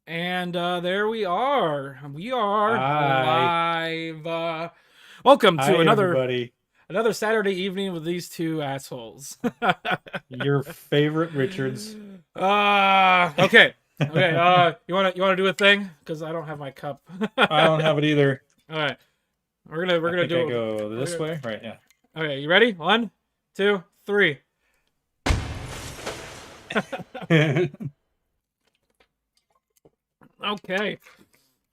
And there we are. We are Hi. live. Welcome to Hi, everybody. another Saturday evening with these two assholes. Your favorite Richards. Okay. Okay. I You wanna do a thing? Because I don't have my cup. All don't have it either. right. We're I gonna think I do it. go this way. Right, yeah. Okay. You ready? One, two, three. Okay.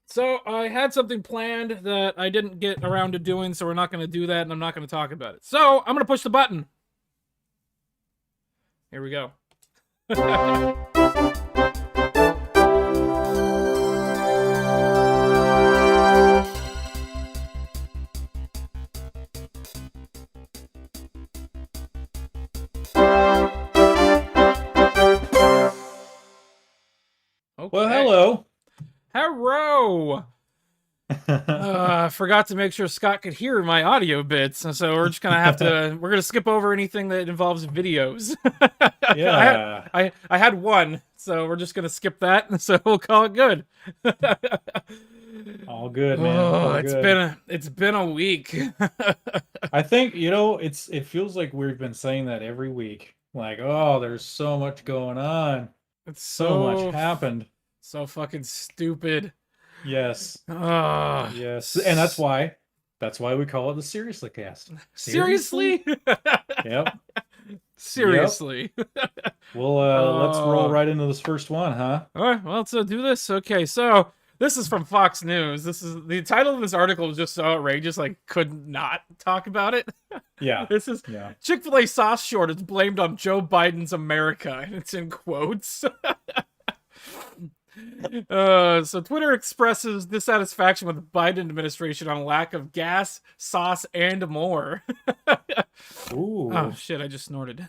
So I had something planned that I didn't get around to doing, so we're not going to do that, and I'm not going to talk about it. So I'm going to push the button. Here we go. Well, Okay. hello. Hello. I forgot to make sure Scott could hear my audio bits, so we're just gonna have to. We're gonna skip over anything that involves videos. Yeah. I had one, so we're just gonna skip that. So we'll call it good. All good, man. Oh, All it's good. been a week. I think, it feels like we've been saying that every week. Like, oh, there's so much going on. It's So much happened. so fucking stupid. Yes. Ah, Yes. And that's why we call it the Seriously Cast. Seriously? seriously? Yep. Yep. Seriously. Well, let's roll Oh. right into this first one, huh? All right, well, let's do this. Okay, so this is from Fox News. This is the title of this article is just so outrageous, I could not talk about it. Yeah. This is Yeah. Chick-fil-A sauce shortage blamed on Joe Biden's America, and it's in quotes. So Twitter expresses dissatisfaction with the Biden administration on lack of gas, sauce, and more. Oh Ooh. shit! I just snorted.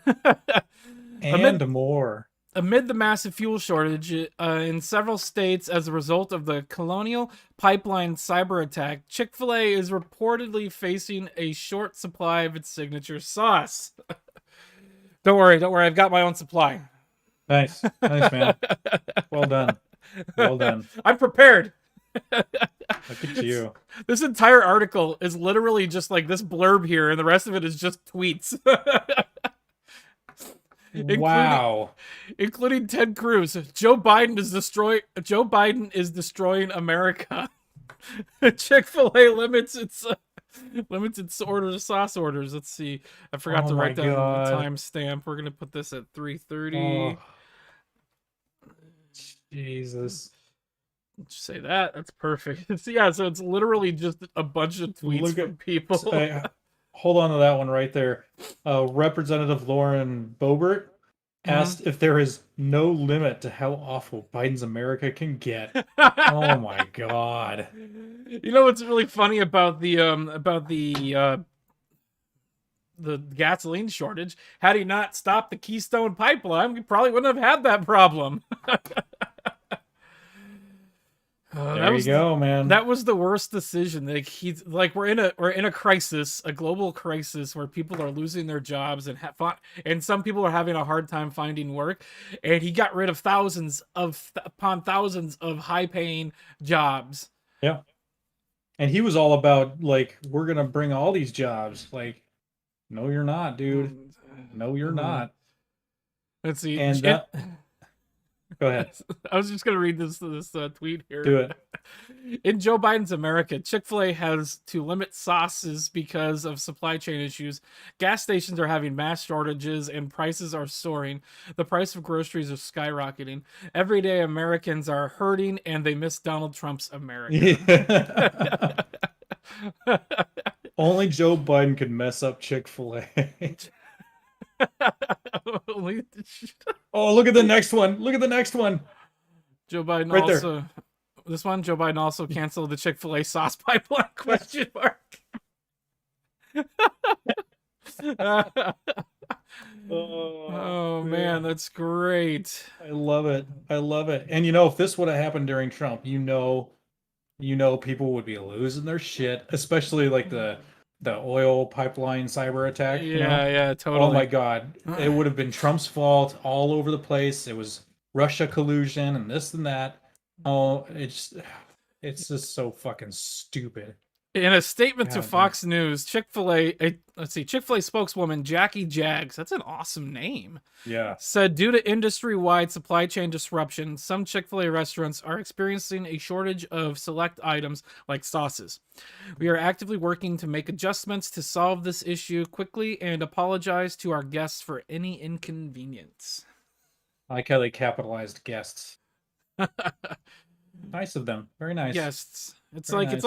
amid And more. amid the massive fuel shortage in several states as a result of the Colonial Pipeline cyber attack, Chick-fil-A is reportedly facing a short supply of its signature sauce. Don't worry, don't worry. I've got my own supply. Nice. Nice, man. Well done. Well done. I'm prepared. Look at you. This entire article is literally just like this blurb here, and the rest of it is just tweets, including Wow. including Ted Cruz. Joe Biden is destroying America. Chick-fil-A limits its sauce orders. Let's see. I forgot Oh to my write down the God. timestamp. We're gonna put this at 3:30. Oh, Jesus. Just say that. That's perfect. So yeah, so it's literally just a bunch of tweets Look at. from people. Hold on to that one right there. Representative Lauren Boebert Mhm. asked if there is no limit to how awful Biden's America can get. Oh my God. You know what's really funny about the gasoline shortage? Had he not stopped the Keystone Pipeline, we probably wouldn't have had that problem. That There you was go, man. that was the worst decision. Like he's like we're in a crisis, a global crisis where people are losing their jobs and some people are having a hard time finding work, and he got rid of upon thousands of high paying jobs. Yeah. And he was all about like we're gonna bring all these jobs. Like, no, you're not, dude. No, you're not. Let's see. And go ahead. I was just gonna read this tweet Do here. it. In Joe Biden's America, Chick-fil-A has to limit sauces because of supply chain issues. Gas stations are having mass shortages and prices are soaring. The price of groceries are skyrocketing. Everyday Americans are hurting and they miss Donald Trump's America. Yeah. Only Joe Biden could mess up Chick-fil-A. Oh, look at the next one. Look at the next one. Joe Biden Right there. also this one, Joe Biden also canceled the Chick-fil-A sauce pipeline question mark. Oh man, that's great. I love it. I love it. And if this would have happened during Trump, people would be losing their shit, especially like the oil pipeline cyber attack. Yeah, yeah, Oh my totally. God. It would have been Trump's fault all over the place. It was Russia collusion and this and that. Oh, it's just so fucking stupid. In a statement to God damn. Fox News, Chick-fil-A spokeswoman Jackie Jags, that's an awesome name, Yeah. said due to industry-wide supply chain disruption, some Chick-fil-A restaurants are experiencing a shortage of select items like sauces. We are actively working to make adjustments to solve this issue quickly and apologize to our guests for any inconvenience. I like how they capitalized guests. Nice of them. Very nice. Guests. It's Very like nice. it's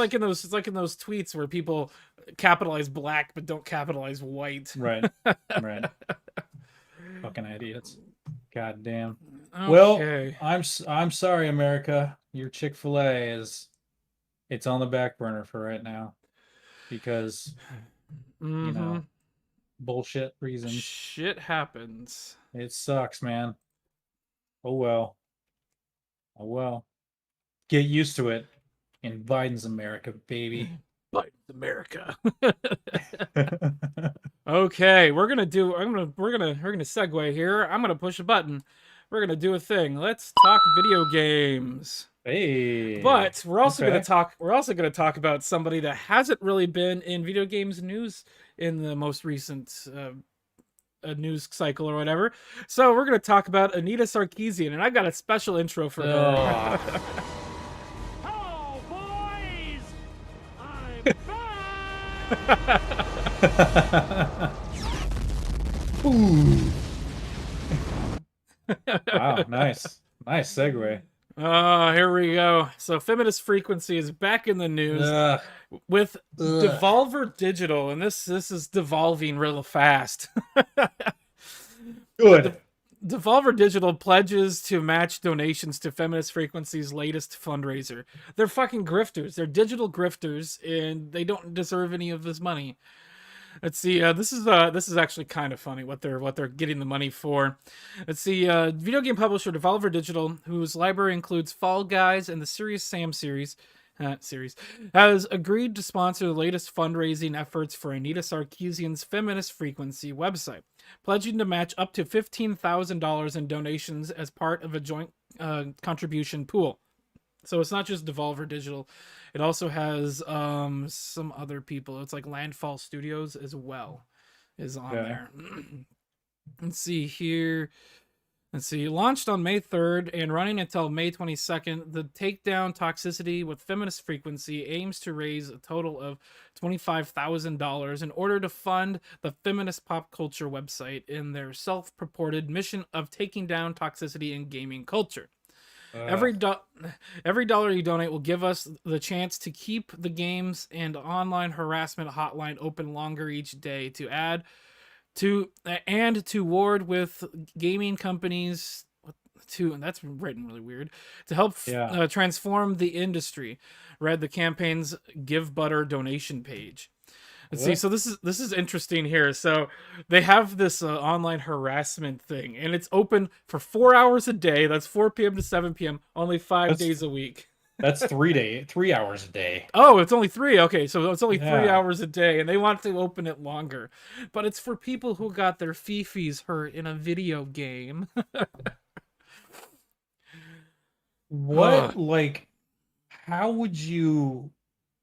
like in those tweets where people capitalize black but don't capitalize white. Right. Right. Fucking idiots. God damn. Well, Okay. I'm sorry, America. Your Chick-fil-A it's on the back burner for right now because, you Mm-hmm. know, bullshit reasons. Shit happens. It sucks, man. Oh well. Oh well. Get used to it in Biden's America, baby. But America. Okay, we're gonna segue here. I'm gonna push a button. We're gonna do a thing. Let's talk video games. Hey. But we're also gonna Okay. talk. We're also gonna talk about somebody that hasn't really been in video games news in the most recent news cycle or whatever. So we're gonna talk about Anita Sarkeesian, and I got a special intro for her. Oh. Hello, boys! I'm back! Ooh. Wow, nice. Nice segue. Oh, here we go. So Feminist Frequency is back in the news Ugh. with Ugh. Devolver Digital, and this is devolving real fast. Good. Devolver Digital pledges to match donations to Feminist Frequency's latest fundraiser. They're fucking grifters. They're digital grifters, and they don't deserve any of this money. Let's see. This is actually kind of funny what they're getting the money for. Let's see. Video game publisher Devolver Digital, whose library includes Fall Guys and the Serious Sam series, has agreed to sponsor the latest fundraising efforts for Anita Sarkeesian's Feminist Frequency website, pledging to match up to $15,000 in donations as part of a joint contribution pool. So it's not just Devolver Digital. It also has some other people. It's like Landfall Studios as well is on there. Let's see here. Let's see. Launched on May 3rd and running until May 22nd, the Takedown Toxicity with Feminist Frequency aims to raise a total of $25,000 in order to fund the feminist pop culture website in their self-purported mission of taking down toxicity in gaming culture. Every dollar you donate will give us the chance to keep the games and online harassment hotline open longer each day to add to and to ward with gaming companies and that's written really weird, to help transform the industry. Read the campaign's Give Butter donation page. Let's see. So this is interesting here. So they have this online harassment thing, and it's open for 4 hours a day. That's 4 p.m. to 7 p.m. Only 5 days a week. That's 3 hours a day. Oh, it's only 3. Okay, so it's only 3 hours a day, and they want to open it longer. But it's for people who got their fifis hurt in a video game. What, like, how would you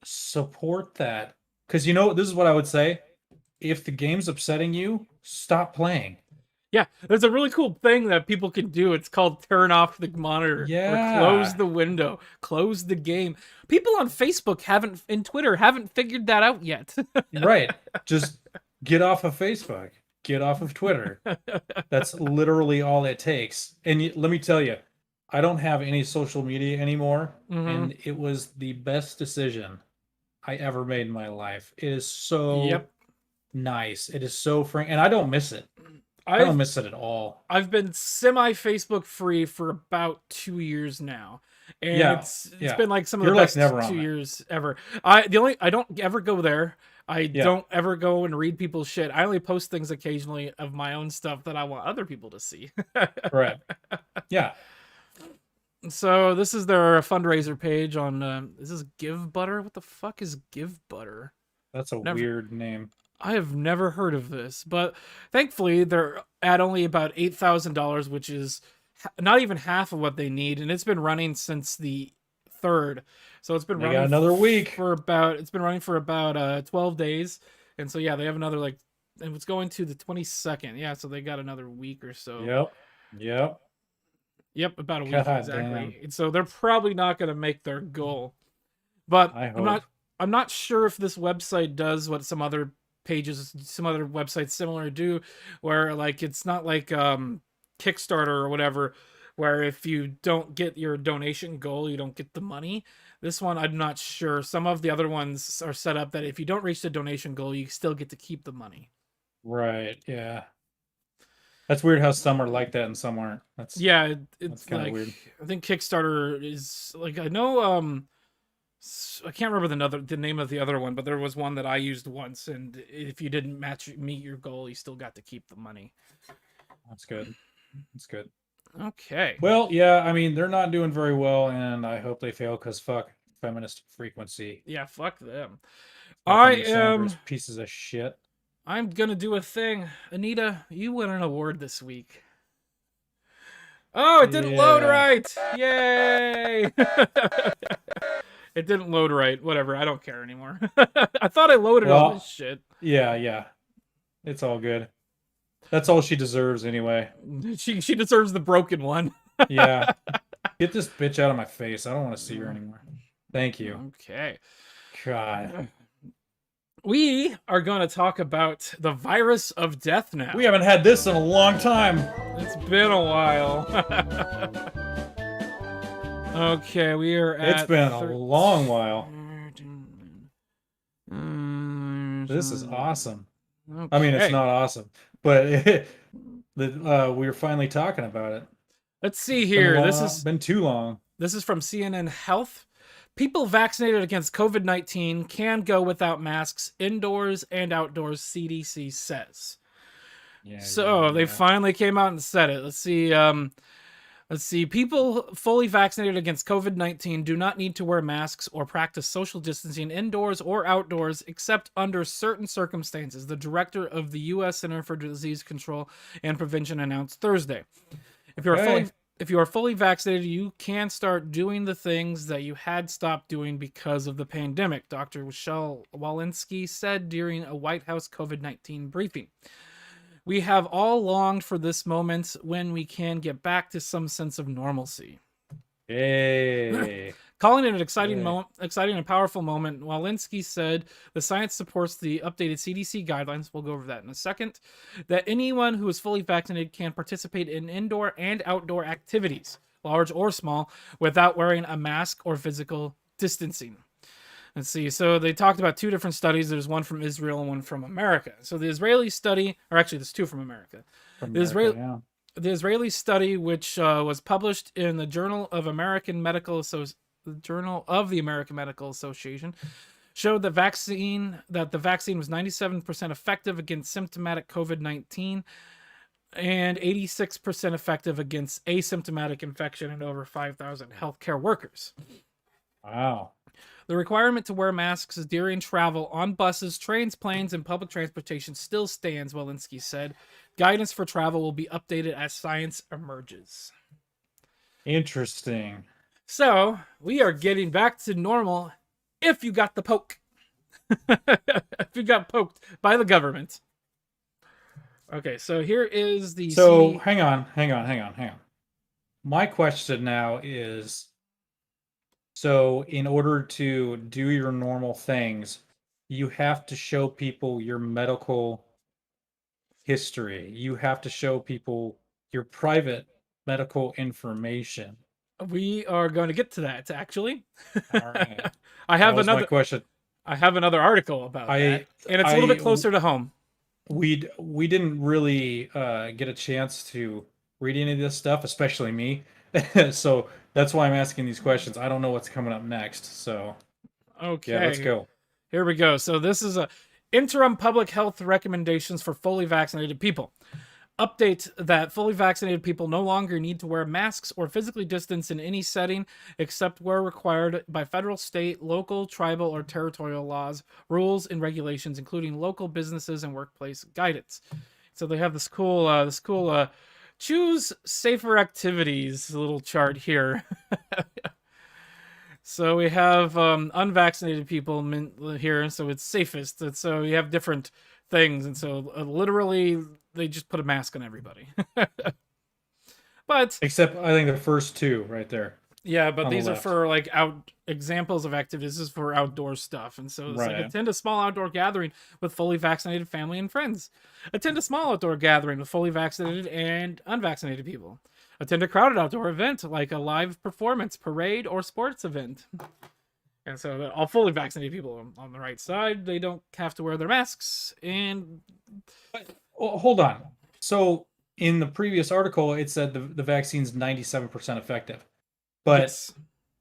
support that? Because, this is what I would say. If the game's upsetting you, stop playing. Yeah, there's a really cool thing that people can do. It's called turn off the monitor or close the window, close the game. People on Facebook and Twitter haven't figured that out yet. Right. Just get off of Facebook. Get off of Twitter. That's literally all it takes. And let me tell you, I don't have any social media anymore, and it was the best decision I ever made in my life. It is so nice. It is so frank, and I don't miss it. I don't miss it at all. I've been semi-Facebook free for about 2 years now, and it's been like some of the best 2 years ever. I don't ever go there. I don't ever go and read people's shit. I only post things occasionally of my own stuff that I want other people to see. Right. Yeah. So this is their fundraiser page on. Is this Give Butter? What the fuck is Give Butter? That's a weird name. I have never heard of this, but thankfully they're at only about $8,000, which is not even half of what they need, and it's been running since the 3rd. So it's been They running got another week. for about 12 days. And so yeah, they have another and it's going to the 22nd. Yeah, so they got another week or so. Yep. About a week God exactly. damn. And so they're probably not going to make their goal. But I hope. I'm not sure if this website does what some other websites similar do, where like it's not like Kickstarter or whatever, where if you don't get your donation goal, you don't get the money. This one, I'm not sure. Some of the other ones are set up that if you don't reach the donation goal, you still get to keep the money. Right. Yeah. That's weird how some are like that and some aren't. It's It's kinda like weird. I think Kickstarter is like, I know I can't remember the name of the other one, but there was one that I used once, and if you didn't meet your goal, you still got to keep the money. That's good. That's good. Okay. Well, yeah, I mean, they're not doing very well, and I hope they fail because fuck feminist frequency. Yeah, fuck them. Fuck Bernie Sanders, pieces of shit. I'm gonna do a thing. Anita, you win an award this week. Oh, it didn't load right! Yay! It didn't load right. Whatever, I don't care anymore. I thought I loaded all this shit. Yeah. It's all good. That's all she deserves anyway. She deserves the broken one. Yeah. Get this bitch out of my face. I don't want to see her anymore. Thank you. Okay. God. We are going to talk about the virus of death now. We haven't had this in a long time. It's been a while. Okay, we are at... It's been a long while. This is awesome. Okay. I mean, it's not awesome, but we're finally talking about it. Let's see here. This has been too long. This is from CNN Health. People vaccinated against COVID-19 can go without masks indoors and outdoors, CDC says. They finally came out and said it. Let's see. People fully vaccinated against COVID-19 do not need to wear masks or practice social distancing indoors or outdoors except under certain circumstances, the director of the U.S. Center for Disease Control and Prevention announced Thursday. If you are fully vaccinated, you can start doing the things that you had stopped doing because of the pandemic, Dr. Michelle Walensky said during a White House COVID-19 briefing. We have all longed for this moment when we can get back to some sense of normalcy. Hey. Calling it an exciting and powerful moment, Walensky said the science supports the updated CDC guidelines, we'll go over that in a second, that anyone who is fully vaccinated can participate in indoor and outdoor activities, large or small, without wearing a mask or physical distancing. Let's see. So they talked about two different studies. There's one from Israel and one from America. So the Israeli study, or actually there's two from America. The Israeli study, which was published in the Journal of the American Medical Association, showed the vaccine was 97% effective against symptomatic COVID-19 and 86% effective against asymptomatic infection in over 5,000 healthcare workers. Wow. The requirement to wear masks during travel on buses, trains, planes, and public transportation still stands, Walensky said. Guidance for travel will be updated as science emerges. Interesting. So, we are getting back to normal if you got the poke. If you got poked by the government. Okay, so here is the... So, hang on. My question now is... So, in order to do your normal things, you have to show people your medical history. You have to show people your private medical information. We are going to get to that, actually. All right. I have my question. I have another article about that, and it's a little bit closer to home. We didn't really get a chance to read any of this stuff, especially me. So that's why I'm asking these questions. I don't know what's coming up next. So, okay, yeah, let's go. Here we go. So this is a interim public health recommendations for fully vaccinated people. Update that fully vaccinated people no longer need to wear masks or physically distance in any setting except where required by federal, state, local, tribal, or territorial laws, rules, and regulations, including local businesses and workplace guidance. So they have this cool Choose safer activities. Little chart here. So we have unvaccinated people here, so it's safest. And so you have different things, and so literally they just put a mask on everybody. But Except I think the first two right there. yeah, but On the these are left. for like examples of activities. This is for outdoor stuff, and so it's like Right. attend a small outdoor gathering with fully vaccinated family and friends. Attend a small outdoor gathering with fully vaccinated and unvaccinated people. Attend a crowded outdoor event like a live performance, parade, or sports event. And so all fully vaccinated people on the right side, they don't have to wear their masks. And Well, hold on. So in the previous article, it said the vaccine's 97% effective, but yes,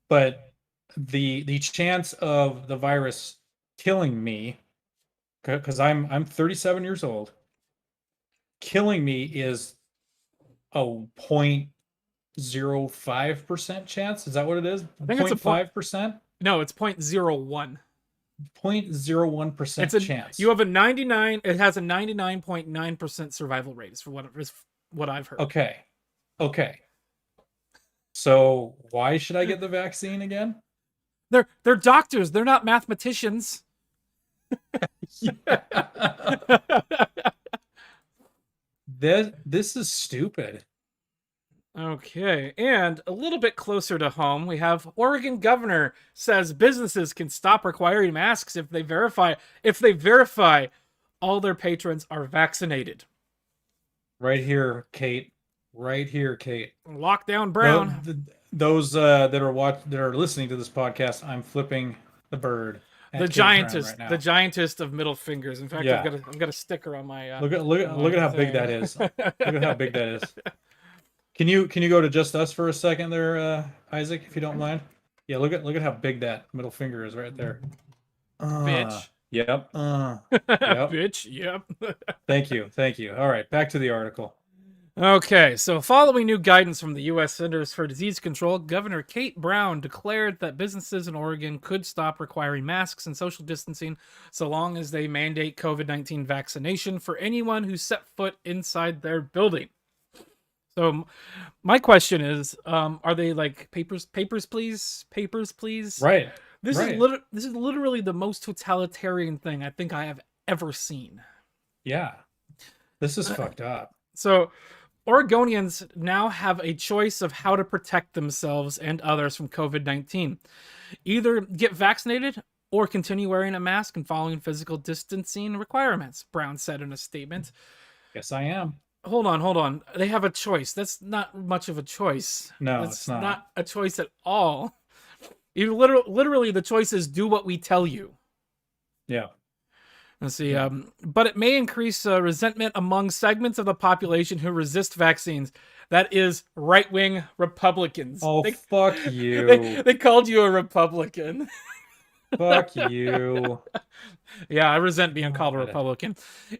but the chance of the virus killing me, because I'm 37 years old, killing me is a 0.05% chance. Is that what it is? I think it's a 0.5%? no, it's 0.01. 0.01% It's a chance. you have a 99. It has a 99.9% survival rate. Is for what I've heard. Okay. Okay. So why should I get the vaccine again? They're doctors. They're not mathematicians. This is stupid. Okay, and a little bit closer to home, we have Oregon governor says businesses can stop requiring masks if they verify all their patrons are vaccinated. Right here, Kate. Right here, Kate. Lockdown Brown. Those that are listening to this podcast, I'm flipping the bird. at The Kate Brown giantest, right now. the giantest of middle fingers. In fact, Yeah. I've got a sticker on my. Look at how big that is. Look at how big that is. Can you go to just us for a second there, Isaac, if you don't mind? Yeah, look at how big that middle finger is right there. Bitch. Yep. Bitch. Yep. Thank you. All right, back to the article. Okay, so following new guidance from the U.S. Centers for Disease Control, Governor Kate Brown declared that businesses in Oregon could stop requiring masks and social distancing so long as they mandate COVID-19 vaccination for anyone who set foot inside their building. So my question is, are they like papers, please? Papers, please? Right. This right. This is literally the most totalitarian thing I think I have ever seen. Yeah. This is fucked up. So Oregonians now have a choice of how to protect themselves and others from COVID-19. Either get vaccinated or continue wearing a mask and following physical distancing requirements, Brown said in a statement. Yes, I am. Hold on. They have a choice. That's not much of a choice. No, That's it's not. not a choice at all. You literally the choice is do what we tell you. Yeah. Let's see. But it may increase resentment among segments of the population who resist vaccines. That is right-wing Republicans. Oh, fuck you. They called you a Republican. Fuck you. Yeah, I resent being called a God. Republican.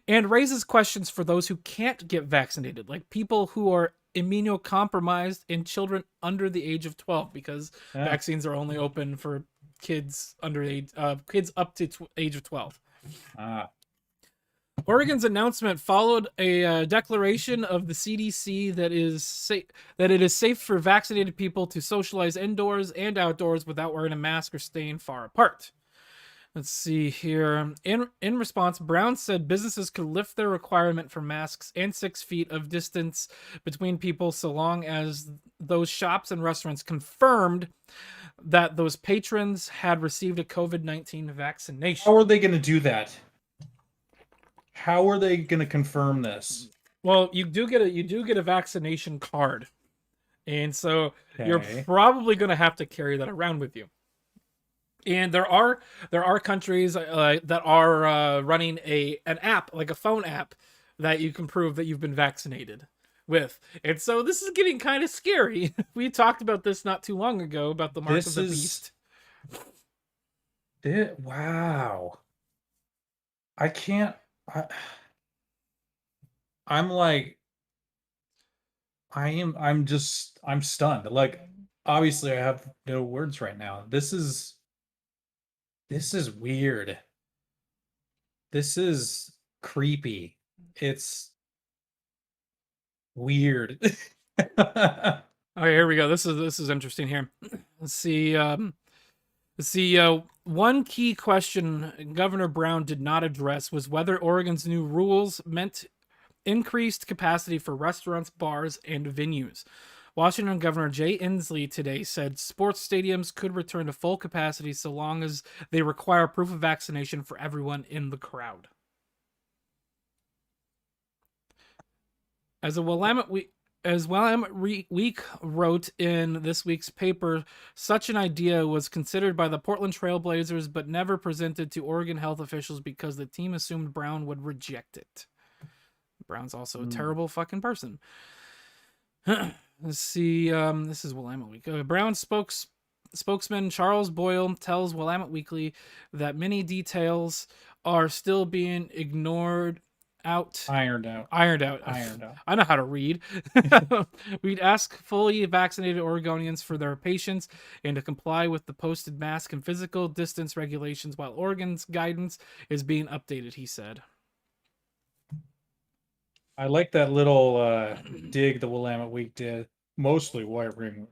And raises questions for those who can't get vaccinated, like people who are immunocompromised and children under the age of 12, because Yeah. vaccines are only open for kids kids up to age of 12. Ah. Oregon's announcement followed a declaration of the CDC that it is safe for vaccinated people to socialize indoors and outdoors without wearing a mask or staying far apart. Let's see here. In response, Brown said businesses could lift their requirement for masks and 6 feet of distance between people so long as those shops and restaurants confirmed that those patrons had received a COVID-19 vaccination. How are they going to do that? How are they going to confirm this? Well, you do get a vaccination card, and so you're Okay. probably going to have to carry that around with you. And there are countries that are running an app, like a phone app, that you can prove that you've been vaccinated with. And so this is getting kind of scary. We talked about this not too long ago about the mark of the beast. Wow. I can't. I'm like, I'm stunned. Like, obviously I have no words right now. This is weird. This is creepy. It's Weird. Okay, here we go. This is interesting here. Let's see. One key question Governor Brown did not address was whether Oregon's new rules meant increased capacity for restaurants, bars, and venues. Washington Governor Jay Inslee today said sports stadiums could return to full capacity so long as they require proof of vaccination for everyone in the crowd. As Willamette Week wrote in this week's paper, such an idea was considered by the Portland Trailblazers but never presented to Oregon health officials because the team assumed Brown would reject it. Brown's also a terrible fucking person. Let's see. This is Willamette Week. Brown spokesman Charles Boyle tells Willamette Weekly that many details are still being ironed out. I know how to read. We'd ask fully vaccinated Oregonians for their patience and to comply with the posted mask and physical distance regulations while Oregon's guidance is being updated, he said. I like that little dig the Willamette Week did. Mostly right-wing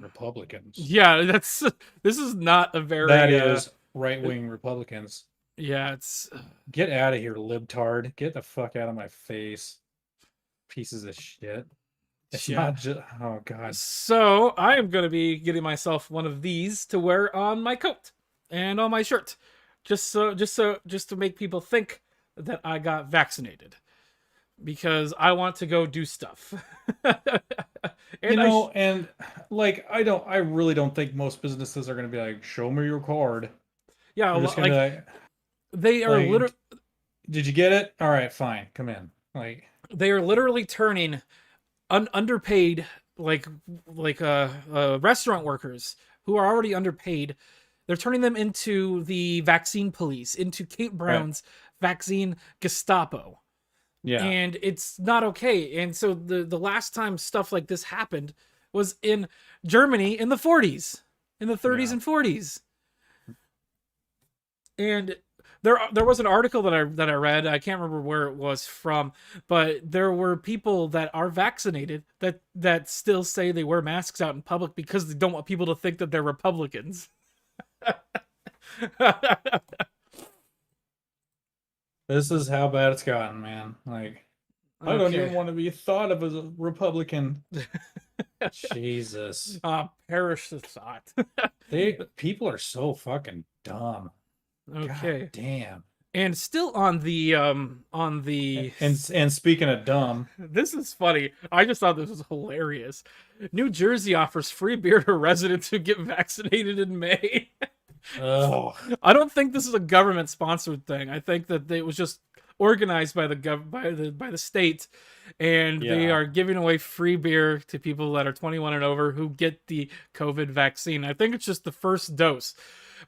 Republicans. Yeah, this is not a very... That is right-wing Republicans. Yeah, it's... Get out of here, libtard. Get the fuck out of my face. Pieces of shit. It's not just... Oh, God. So, I am going to be getting myself one of these to wear on my coat and on my shirt. Just to make people think that I got vaccinated. Because I want to go do stuff. And like, I really don't think most businesses are going to be like, show me your card. Yeah, like, they are literally... Did you get it? All right, fine. Come in. Like, they are literally turning underpaid, restaurant workers who are already underpaid. They're turning them into the vaccine police, into Kate Brown's vaccine Gestapo. Yeah. And it's not okay. And so the last time stuff like this happened was in Germany in the 40s, in the 30s and 40s. And there was an article that I read, I can't remember where it was from, but there were people that are vaccinated that still say they wear masks out in public because they don't want people to think that they're Republicans. This is how bad it's gotten, man. Like, I don't even want to be thought of as a Republican. Jesus. Perish the thought. People are so fucking dumb. Okay. God damn. And still on the and speaking of dumb, this is funny. I just thought this was hilarious. New Jersey offers free beer to residents who get vaccinated in May. Oh, I don't think this is a government sponsored thing. I think that it was just organized by the state, and they are giving away free beer to people that are 21 and over who get the COVID vaccine. I think it's just the first dose.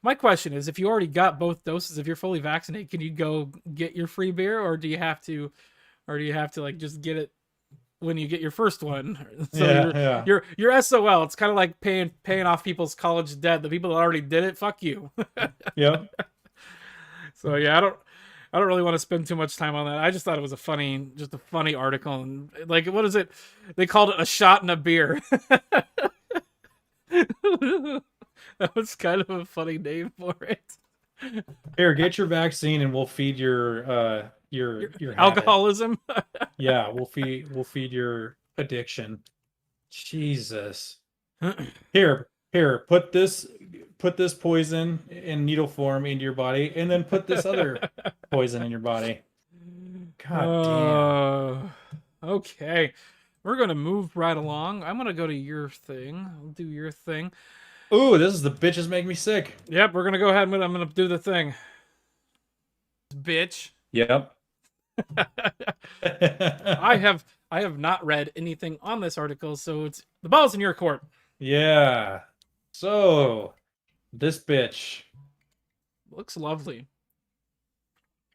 My question is, if you already got both doses, if you're fully vaccinated, can you go get your free beer, or do you have to like just get it when you get your first one? So you're SOL. It's kind of like paying off people's college debt. The people that already did it, fuck you. Yep. So yeah, I don't really want to spend too much time on that. I just thought it was a funny article, and like, what is it? They called it a shot in a beer. That was kind of a funny name for it. Here, get your vaccine, and we'll feed your alcoholism. Yeah, we'll feed your addiction. Jesus. Here, put this poison in needle form into your body, and then put this other poison in your body. God damn. Okay. We're gonna move right along. I'm gonna go to your thing. I'll do your thing. Ooh, this is the bitches make me sick. Yep, we're gonna go ahead and I'm gonna do the thing. Bitch. Yep. I have not read anything on this article, so it's the ball's in your court. Yeah. So, this bitch looks lovely.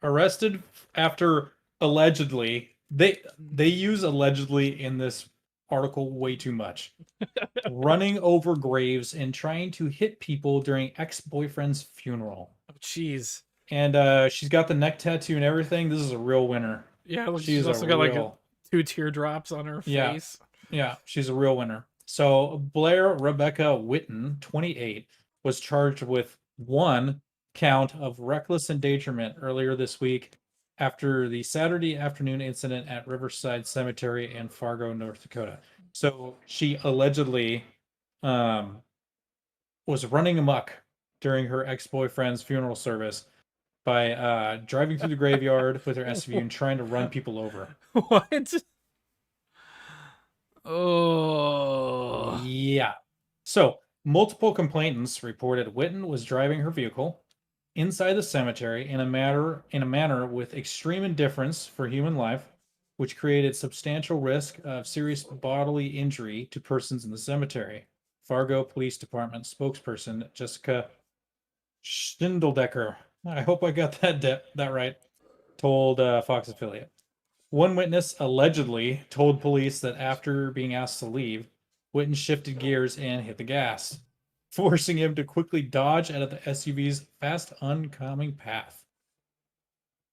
Arrested after allegedly, they use allegedly in this article way too much. Running over graves and trying to hit people during ex-boyfriend's funeral. Oh, jeez. And she's got the neck tattoo and everything. This is a real winner. Yeah, she's also got like 2 teardrops on her Yeah. face. Yeah, she's a real winner. So Blair Rebecca Witten, 28, was charged with 1 count of reckless endangerment earlier this week after the Saturday afternoon incident at Riverside Cemetery in Fargo, North Dakota. So she allegedly was running amok during her ex-boyfriend's funeral service by driving through the graveyard with her SUV and trying to run people over. What? Oh. Yeah. So, multiple complainants reported Witten was driving her vehicle inside the cemetery in a manner with extreme indifference for human life, which created substantial risk of serious bodily injury to persons in the cemetery. Fargo Police Department spokesperson Jessica Schindeldecker, I hope I got that right, told Fox affiliate. One witness allegedly told police that after being asked to leave, Witten shifted gears and hit the gas, forcing him to quickly dodge out of the SUV's fast oncoming path.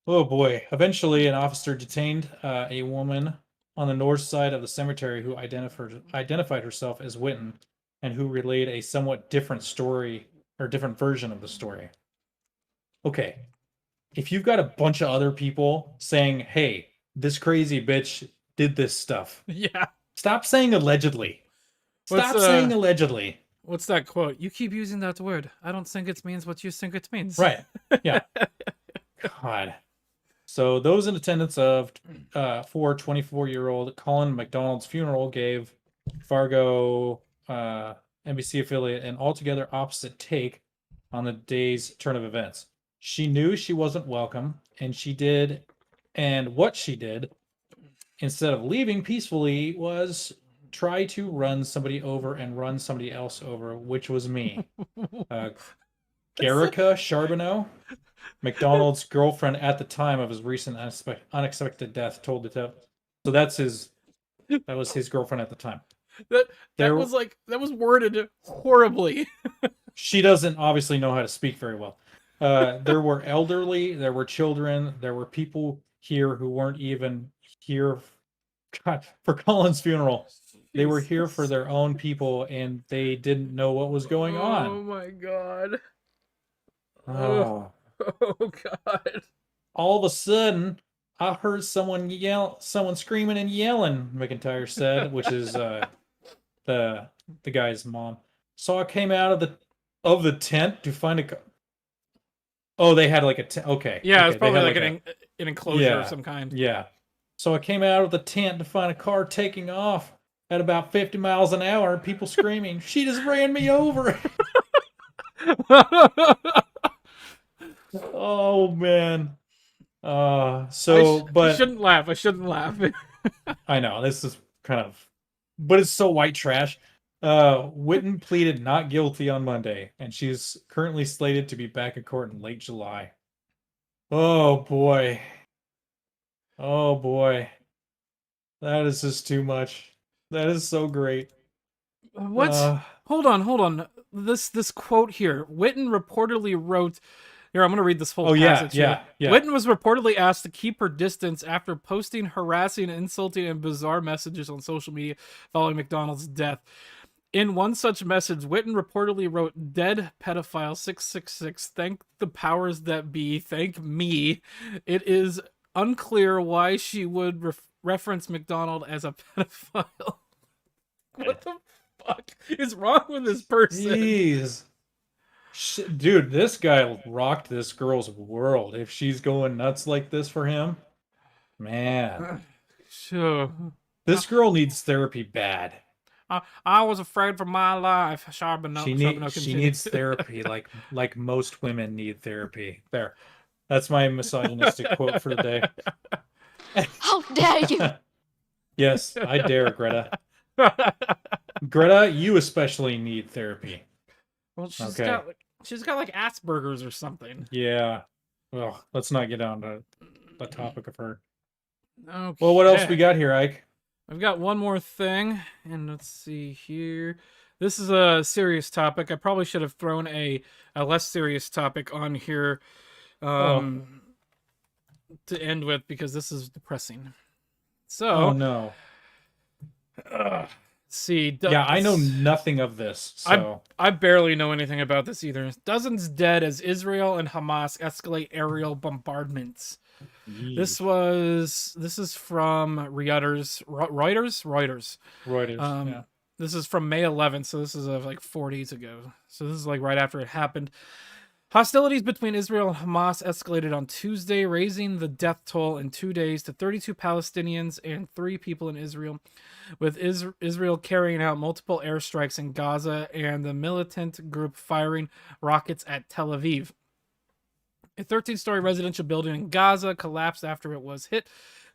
Oh boy. Eventually, an officer detained a woman on the north side of the cemetery who identified herself as Witten and who relayed a somewhat different story or different version of the story. Okay. If you've got a bunch of other people saying, hey, this crazy bitch did this stuff. Yeah. Stop saying allegedly. Stop saying allegedly. What's that quote? You keep using that word. I don't think it means what you think it means. Right. Yeah. God. So those in attendance of for 24-year-old Colin McDonald's funeral gave Fargo NBC affiliate an altogether opposite take on the day's turn of events. She knew she wasn't welcome, and what she did, instead of leaving peacefully, was try to run somebody over and run somebody else over, which was me. Garrica Charbonneau, McDonald's girlfriend at the time of his recent unexpected death, told the tip. So that was his girlfriend at the time. That was worded horribly. She doesn't obviously know how to speak very well. There were elderly, there were children, there were people here who weren't even here for Colin's funeral. They were here for their own people, and they didn't know what was going on. Oh my god. Oh. Oh god. All of a sudden, I heard someone screaming and yelling, McIntyre said, which is the guy's mom. So I came out of the tent to find a... Oh, they had like a tent. Okay. Yeah, okay. it's probably like an enclosure of some kind. Yeah. So I came out of the tent to find a car taking off at about 50 miles an hour, and people screaming, she just ran me over. Oh, man. I shouldn't laugh. I shouldn't laugh. I know, this is kind of... But it's so white trash. Witten pleaded not guilty on Monday, and she's currently slated to be back in court in late July. Oh boy. Oh boy. That is just too much. That is so great. What? Hold on. This quote here. Witten reportedly wrote... Here, I'm going to read this whole passage. Yeah. Witten was reportedly asked to keep her distance after posting harassing, insulting, and bizarre messages on social media following McDonald's death. In one such message, Witten reportedly wrote, "Dead pedophile 666, thank the powers that be, thank me. It is unclear why she would reference McDonald as a pedophile." What the fuck is wrong with this person? Jeez. Dude, this guy rocked this girl's world. If she's going nuts like this for him, man. Sure. This girl needs therapy bad. I was afraid for my life. She needs therapy like most women need therapy. There. That's my misogynistic quote for the day. How dare you! Yes, I dare, Greta. Greta, you especially need therapy. Well, she's got like Asperger's or something. Yeah. Well, let's not get on to the topic of her. Okay. Well, what else we got here, Ike? I've got one more thing, and let's see here. This is a serious topic. I probably should have thrown a less serious topic on here to end with, because this is depressing. So, Oh no. see, Yeah, I know nothing of this. So I barely know anything about this either. Dozens dead as Israel and Hamas escalate aerial bombardments. This is from Reuters. Reuters. This is from May 11th, so this is like 4 days ago. So this is like right after it happened. Hostilities between Israel and Hamas escalated on Tuesday, raising the death toll in 2 days to 32 Palestinians and 3 people in Israel, with Israel carrying out multiple airstrikes in Gaza and the militant group firing rockets at Tel Aviv. A 13-story residential building in Gaza collapsed after it was hit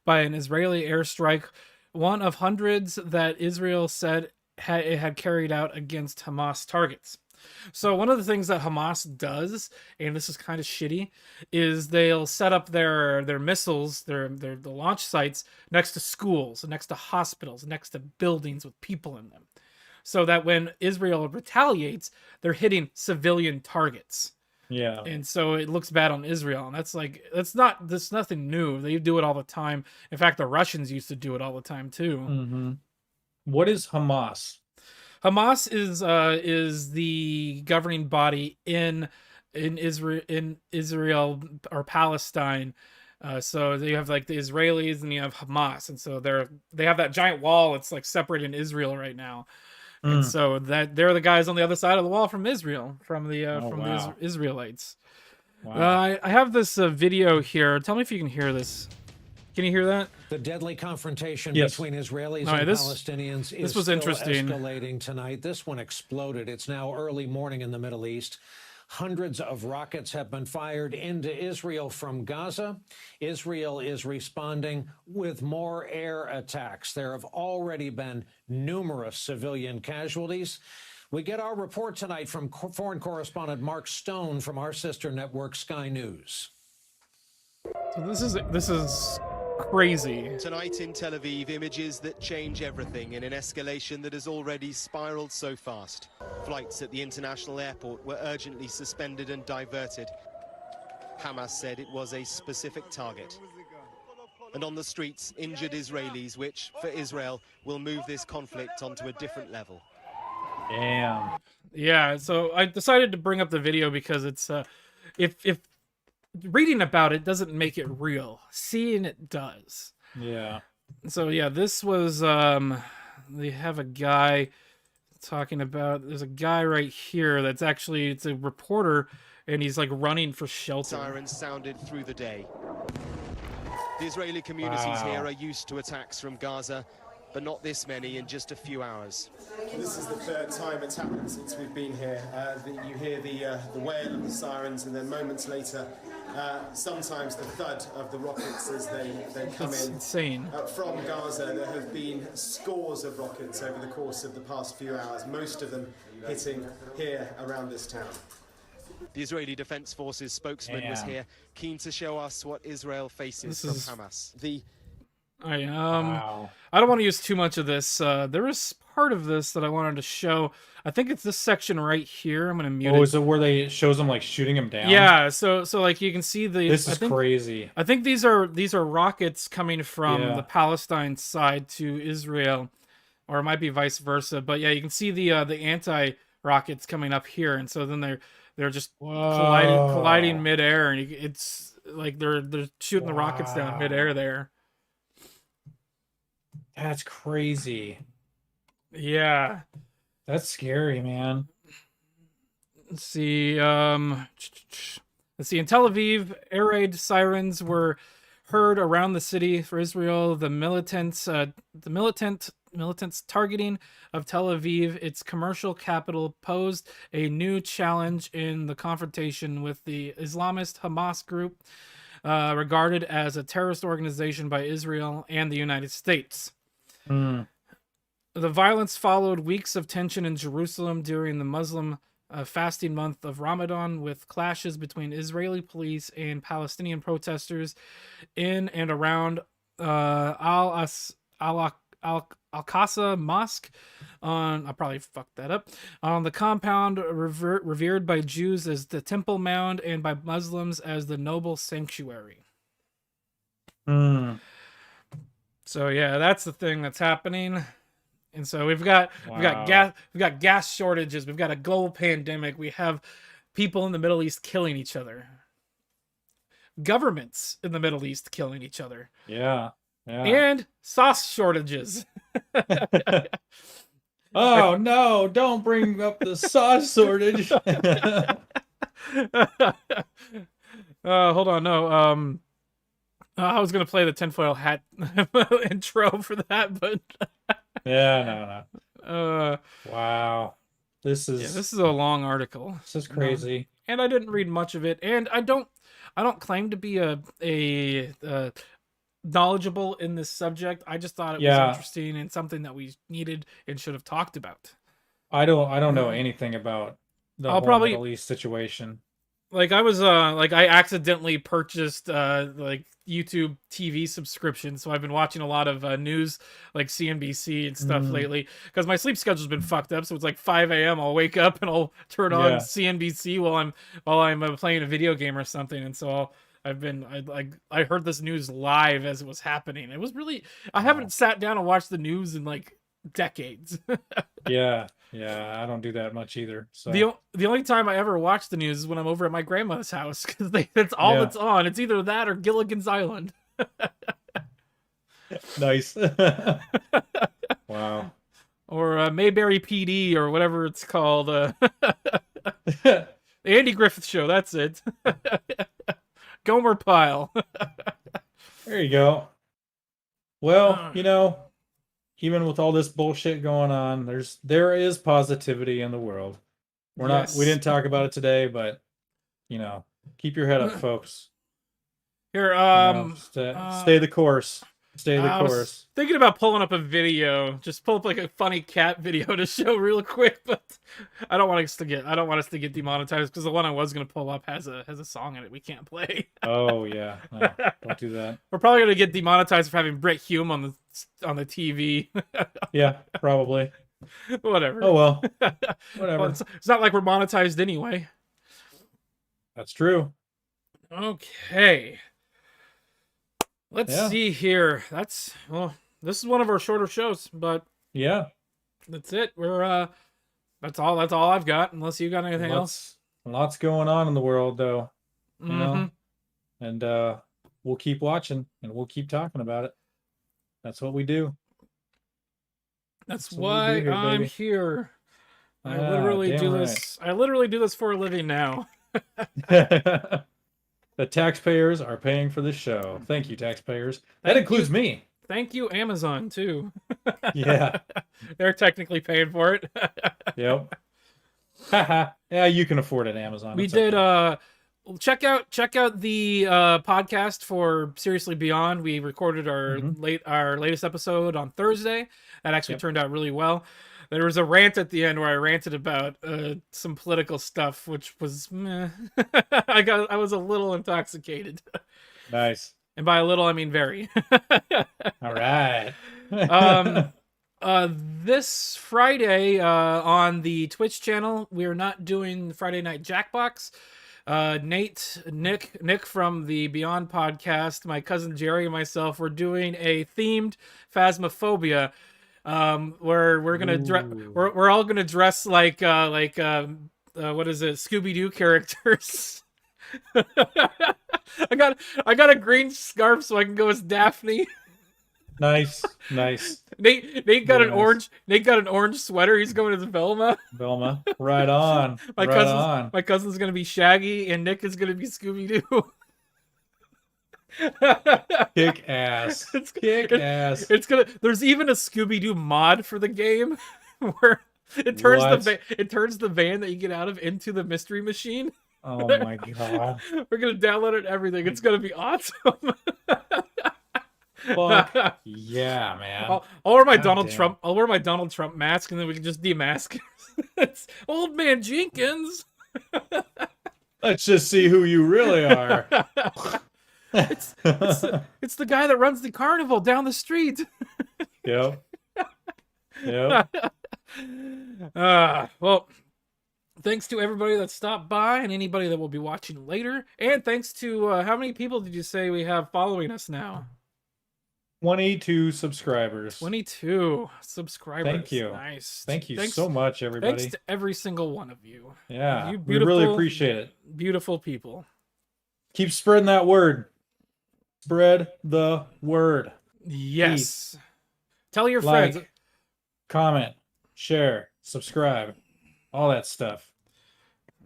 by an Israeli airstrike, one of hundreds that Israel said it had carried out against Hamas targets. So one of the things that Hamas does, and this is kind of shitty, is they'll set up their missiles, the launch sites next to schools, next to hospitals, next to buildings with people in them, so that when Israel retaliates, they're hitting civilian targets. Yeah. And so it looks bad on Israel. And that's nothing new. They do it all the time. In fact, the Russians used to do it all the time too. Mm-hmm. What is Hamas? Hamas is the governing body in Israel or Palestine. So you have like the Israelis and you have Hamas, and so they have that giant wall. It's like separating Israel right now, and so that they're the guys on the other side of the wall from Israel, from the Israelites. Wow. I have this video here. Tell me if you can hear this. Can you hear that? The deadly confrontation between Israelis and Palestinians is still escalating tonight. This one exploded. It's now early morning in the Middle East. Hundreds of rockets have been fired into Israel from Gaza. Israel is responding with more air attacks. There have already been numerous civilian casualties. We get our report tonight from foreign correspondent Mark Stone from our sister network, Sky News. So this is crazy. Tonight in Tel Aviv, images that change everything in an escalation that has already spiraled so fast. Flights at the international airport were urgently suspended and diverted. Hamas said it was a specific target. And on the streets, injured Israelis, which, for Israel, will move this conflict onto a different level. Damn. Yeah, so I decided to bring up the video because it's if reading about it doesn't make it real, seeing it does. Yeah. So yeah, this was they have a guy talking about, there's a guy right here that's actually, it's a reporter, and he's like running for shelter. Sirens sounded through the day. The Israeli communities here are used to attacks from Gaza, but not this many in just a few hours. This is the third time it's happened since we've been here. You hear the wail of the sirens, and then moments later, sometimes the thud of the rockets as they come in. Insane. From Gaza, there have been scores of rockets over the course of the past few hours, most of them hitting here around this town. The Israeli Defense Forces spokesman was here, keen to show us what Israel faces from Hamas. I don't want to use too much of this. There is part of this that I wanted to show. I think it's this section right here. I'm gonna mute it. Oh, is it where they shows them like shooting him down? Yeah. So like you can see the. This is crazy. I think these are rockets coming from the Palestine side to Israel, or it might be vice versa. But yeah, you can see the anti rockets coming up here, and so then they're just colliding midair, and it's like they're shooting the rockets down midair there. That's crazy. Yeah. That's scary, man. Let's see. In Tel Aviv, air raid sirens were heard around the city for Israel. The militants targeting of Tel Aviv, its commercial capital, posed a new challenge in the confrontation with the Islamist Hamas group, regarded as a terrorist organization by Israel and the United States. The violence followed weeks of tension in Jerusalem during the Muslim fasting month of Ramadan, with clashes between Israeli police and Palestinian protesters in and around Al-Aqsa Mosque I probably fucked that up, on the compound revered by Jews as the Temple Mount and by Muslims as the Noble Sanctuary. So yeah, that's the thing that's happening. And so we've got gas shortages, we've got a global pandemic, we have people in the Middle East killing each other. Governments in the Middle East killing each other. Yeah. And sauce shortages. Oh no, don't bring up the sauce shortage. Hold on, no. I was gonna play the tinfoil hat intro for that, but yeah, no. Wow, this is a long article. This is crazy, and I didn't read much of it, and I don't claim to be a knowledgeable in this subject. I just thought it was interesting and something that we needed and should have talked about. I don't know anything about the whole Middle East situation. Like I was I accidentally purchased like YouTube TV subscription, so I've been watching a lot of news like CNBC and stuff lately because my sleep schedule's been fucked up. So it's like 5 a.m. I'll wake up and I'll turn on CNBC while I'm playing a video game or something, and so I heard this news live as it was happening. It was really I haven't sat down and watched the news in like decades. Yeah, I don't do that much either. So the only time I ever watch the news is when I'm over at my grandma's house because that's all that's on. It's either that or Gilligan's Island. Nice. Wow. Or Mayberry PD or whatever it's called. The Andy Griffith Show. That's it. Gomer Pyle. There you go. Well, even with all this bullshit going on, there is positivity in the world. We didn't talk about it today, but keep your head up, folks. Here, stay the course. Stay the course. Was thinking about pulling up a video, just pull up like a funny cat video to show real quick, but I don't want us to get demonetized because the one I was gonna pull up has a song in it we can't play. Oh yeah, no, don't do that. We're probably gonna get demonetized for having Brett Hume on the TV. Yeah, probably. Whatever. Oh well. Whatever. Well, it's not like we're monetized anyway. That's true. Okay. Let's see here. This is one of our shorter shows, but yeah, that's it. We're that's all I've got. Unless you got anything else. Lots going on in the world, though. You know, and we'll keep watching and we'll keep talking about it. That's what we do. That's why I'm here. I literally do this. I literally do this for a living now. The taxpayers are paying for this show. Thank you, taxpayers. That includes me. Thank you, Amazon, too. Yeah. They're technically paying for it. Yep. Yeah, you can afford it, Amazon. We did check out the podcast for Seriously Beyond. We recorded our latest episode on Thursday. That actually turned out really well. There was a rant at the end where I ranted about some political stuff, which was meh. I was a little intoxicated. Nice. And by a little, I mean very. All right. This Friday on the Twitch channel, we are not doing Friday Night Jackbox. Nick from the Beyond podcast, my cousin Jerry and myself, we're doing a themed Phasmophobia. Where we're gonna we're all gonna dress like what is it, Scooby-Doo characters. I got a green scarf so I can go as Daphne. Nice. Nate got an orange sweater. He's going as Velma. Right on. My cousin's gonna be Shaggy and Nick is gonna be Scooby-Doo. Kick ass. There's even a Scooby-Doo mod for the game where it turns the van that you get out of into the mystery machine. Oh my god. We're gonna download it and everything. It's gonna be awesome. Fuck yeah, man. I'll wear my Donald Trump mask and then we can just demask. It's Old Man Jenkins. Let's just see who you really are. It's the guy that runs the carnival down the street. Yep. Well, thanks to everybody that stopped by and anybody that will be watching later. And thanks to how many people did you say we have following us now? 22 subscribers. 22 subscribers. Thank you. Nice. Thank you so much, everybody. Thanks to every single one of you. Yeah, You we really appreciate it. Beautiful people. Keep spreading that word. Spread the word. Yes. Please. Tell your like, friends. Comment, share, subscribe, all that stuff.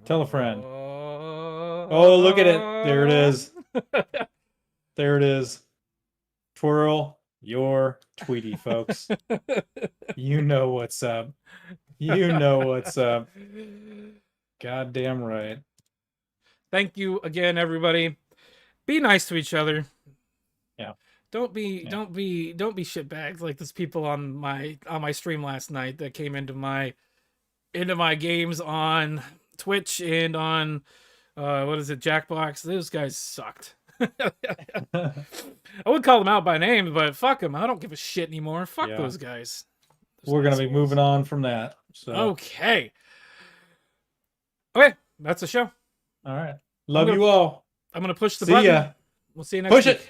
Tell a friend. Oh, look at it. There it is. There it is. Twirl your Tweety, folks. You know what's up. You know what's up. Goddamn right. Thank you again, everybody. Be nice to each other. Yeah. Don't be shitbags like those people on my stream last night that came into my games on Twitch and on what is it, Jackbox. Those guys sucked. I would call them out by name, but fuck them. I don't give a shit anymore. Fuck those guys. We're gonna be moving on from that. So okay, that's the show. All right. Love you all. I'm gonna push the button. See ya. We'll see you next week. Push it.